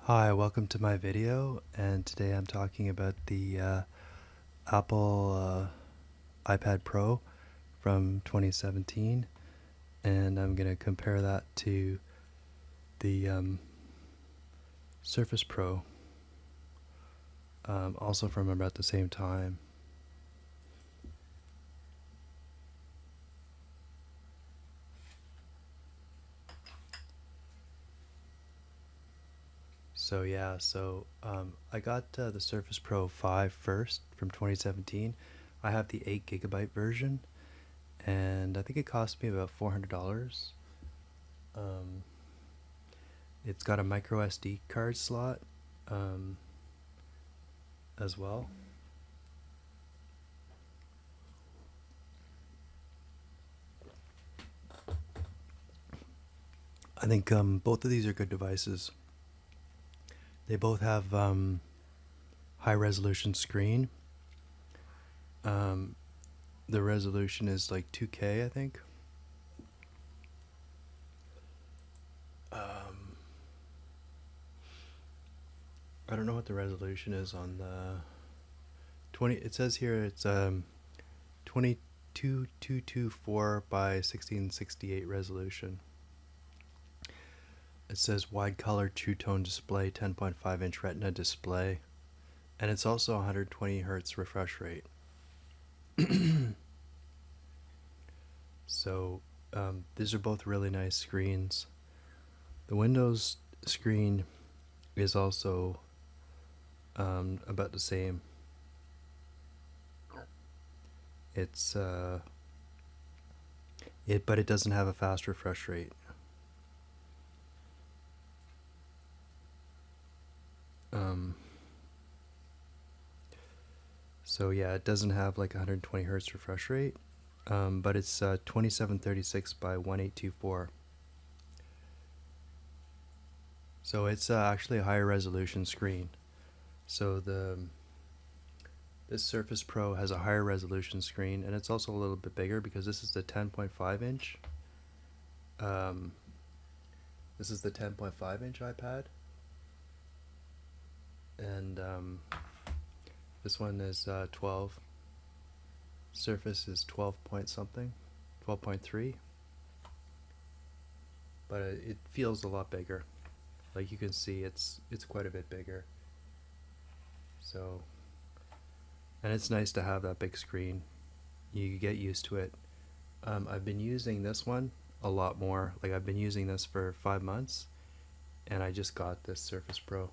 Hi, welcome to my video, and today I'm talking about the Apple iPad Pro from 2017, and I'm going to compare that to the Surface Pro, also from about the same time. I got the Surface Pro 5 first from 2017. I have the 8 GB version, and I think it cost me about $400. Um, it's got a micro SD card slot um, as well. I think both of these are good devices. They both have high resolution screen. The resolution is like 2K, I think. I don't know what the resolution is on the 20. It says here it's 22224 by 1668 resolution. It says wide color true tone display, 10.5-inch Retina display, and it's also 120 hertz refresh rate. So these are both really nice screens. The Windows screen is also about the same. But it doesn't have a fast refresh rate. So yeah, it doesn't have like 120 hertz refresh rate, but it's 2736 by 1824. So it's actually a higher resolution screen. So this Surface Pro has a higher resolution screen, and it's also a little bit bigger because this is the 10.5 inch. This is the 10.5 inch iPad, and this one is 12. Surface is 12 point something, 12.3, but it feels a lot bigger. Like you can see, it's quite a bit bigger. So, and it's nice to have that big screen. You get used to it. I've been using this one a lot more. Like I've been using this for 5 months, and I just got this Surface Pro,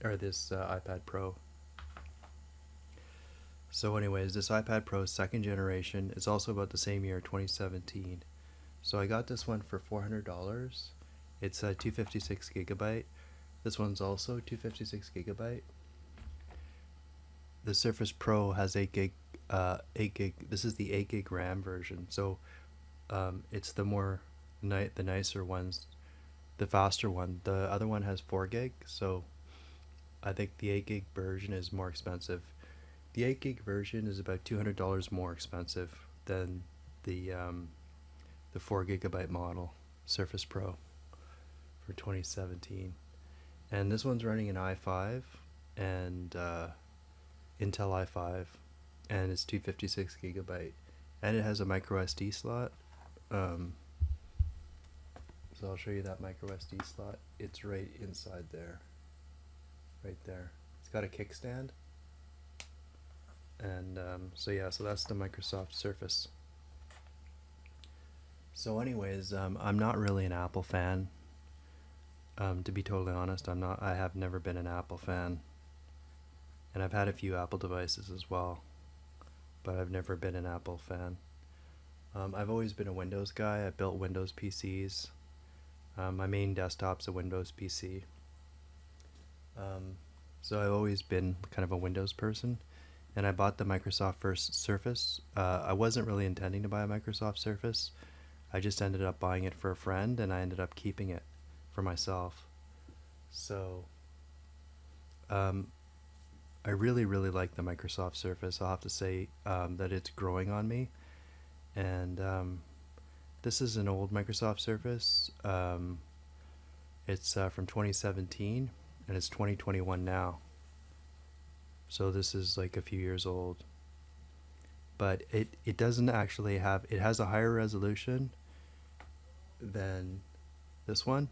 or this iPad Pro. So anyways, this iPad Pro 2nd generation, it's also about the same year, 2017. So I got this one for $400. It's a 256 gigabyte. This one's also 256 gigabyte. The Surface Pro has 8 gig. This is the 8 gig RAM version. So it's the nicer ones, the faster one. The other one has 4 gig. So I think the 8 gig version is more expensive. The 8 gig version is about $200 more expensive than the 4 gigabyte model Surface Pro for 2017. And this one's running an i5 and Intel i5, and it's 256 gigabyte, and it has a micro SD slot. So I'll show you that micro SD slot. It's right inside there, right there. It's got a kickstand, and so that's the Microsoft Surface. So anyways, I'm not really an Apple fan. To be totally honest, I'm not. I have never been an Apple fan, and I've had a few Apple devices as well, but I've never been an Apple fan. I've always been a Windows guy. I built Windows PCs. My main desktop's a Windows PC. So I've always been kind of a Windows person, and I bought the Microsoft first Surface. I wasn't really intending to buy a Microsoft Surface. I just ended up buying it for a friend, and I ended up keeping it for myself. So I really like the Microsoft Surface. I'll have to say that it's growing on me, and this is an old Microsoft Surface. It's from 2017, and it's 2021 now. So this is like a few years old. But it doesn't actually have, it has a higher resolution than this one,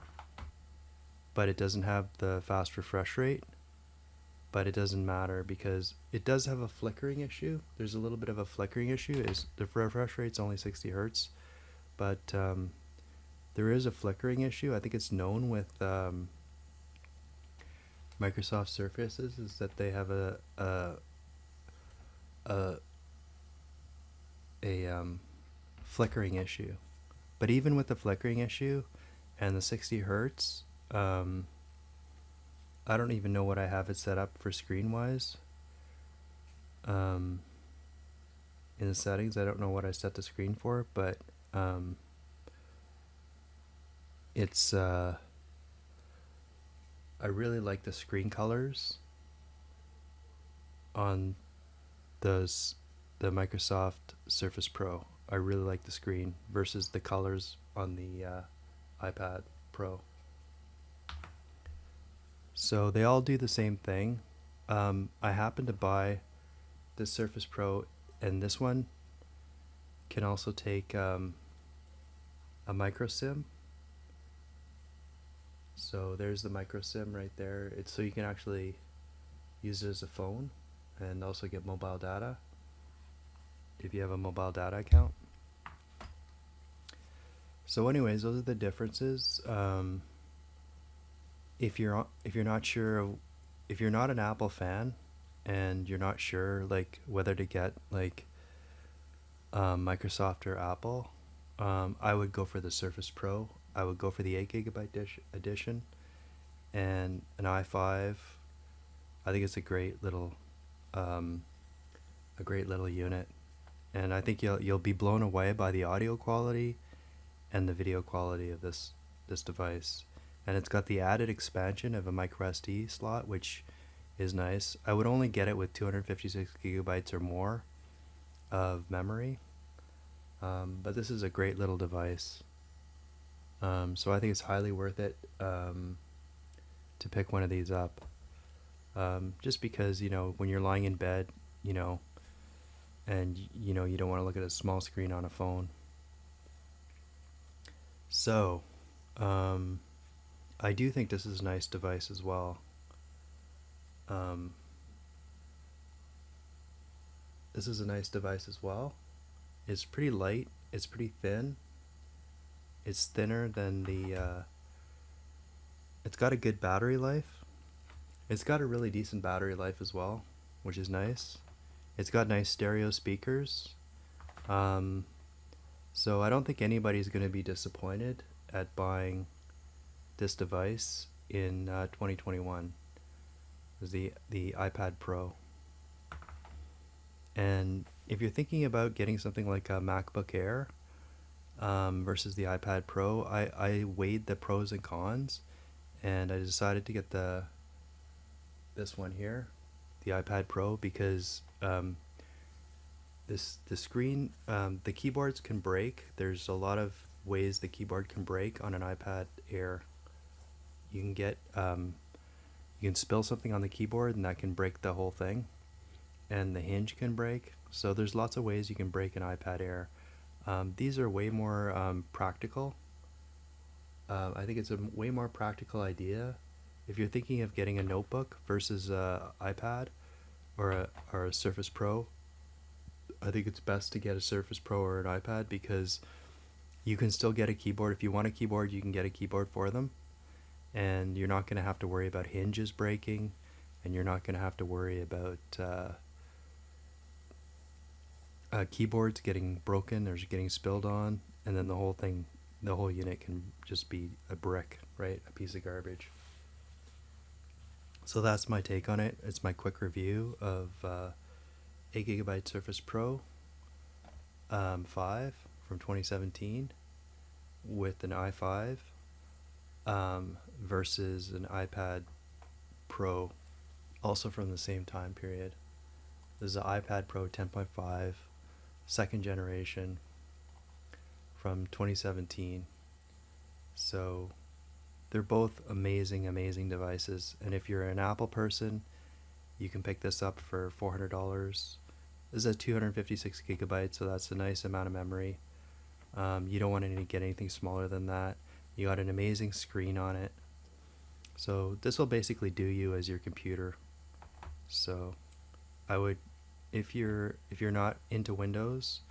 but it doesn't have the fast refresh rate. But it doesn't matter because it does have a flickering issue. There's a little bit of a flickering issue. Is the refresh rate's only 60 hertz, but there is a flickering issue. I think it's known with Microsoft Surfaces is that they have a flickering issue. But even with the flickering issue and the 60 hertz, I don't even know what I have it set up for screen wise. In the settings, I don't know what I set the screen for, but it's I really like the screen colors on the Microsoft Surface Pro. I really like the screen versus the colors on the iPad Pro. So they all do the same thing. I happen to buy the Surface Pro, and this one can also take a micro SIM. So there's the micro SIM right there. It's so you can actually use it as a phone and also get mobile data if you have a mobile data account. So anyways, those are the differences. If you're not sure, if you're not an Apple fan and you're not sure like whether to get like Microsoft or Apple, I would go for the Surface Pro. I would go for the 8 GB edition and an i5. I think it's a great little unit, and I think you'll be blown away by the audio quality and the video quality of this device. And it's got the added expansion of a micro SD slot, which is nice. I would only get it with 256 gigabytes or more of memory, but this is a great little device. So I think it's highly worth it to pick one of these up. Just because, you know, when you're lying in bed, you know, and you know you don't want to look at a small screen on a phone. So, I do think this is a nice device as well. This is a nice device as well. It's pretty light. It's pretty thin. It's thinner than the... it's got a good battery life. It's got a really decent battery life as well, which is nice. It's got nice stereo speakers. So I don't think anybody's going to be disappointed at buying this device in 2021. Is the iPad Pro. And if you're thinking about getting something like a MacBook Air versus the iPad Pro, I weighed the pros and cons, and I decided to get this one here, the iPad Pro, because the screen, the keyboards can break. There's a lot of ways the keyboard can break on an iPad Air. You can get you can spill something on the keyboard and that can break the whole thing, and the hinge can break. So there's lots of ways you can break an iPad Air. These are way more practical. I think it's a way more practical idea if you're thinking of getting a notebook versus a iPad or a Surface Pro. I think it's best to get a Surface Pro or an iPad because you can still get a keyboard. If you want a keyboard, you can get a keyboard for them, and you're not going to have to worry about hinges breaking, and you're not going to have to worry about keyboards getting broken or getting spilled on, and then the whole thing, the whole unit can just be a brick, right? A piece of garbage. So that's my take on it. It's my quick review of 8 GB Surface Pro 5 from 2017 with an i5 versus an iPad Pro also from the same time period. This is an iPad Pro 10.5 second generation from 2017. So they're both amazing, amazing devices. And if you're an Apple person, you can pick this up for $400. This is a 256 gigabytes, so that's a nice amount of memory. You don't want to get anything smaller than that. You got an amazing screen on it. So this will basically do you as your computer. So I would, if you're not into Windows,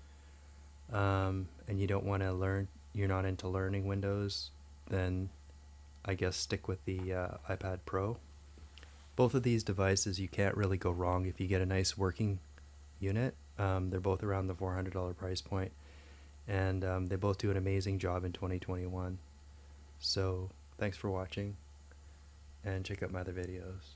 and you don't want to learn, you're not into learning Windows, then I guess stick with the iPad Pro. Both of these devices, you can't really go wrong if you get a nice working unit. They're both around the $400 price point, and they both do an amazing job in 2021. So thanks for watching, and check out my other videos.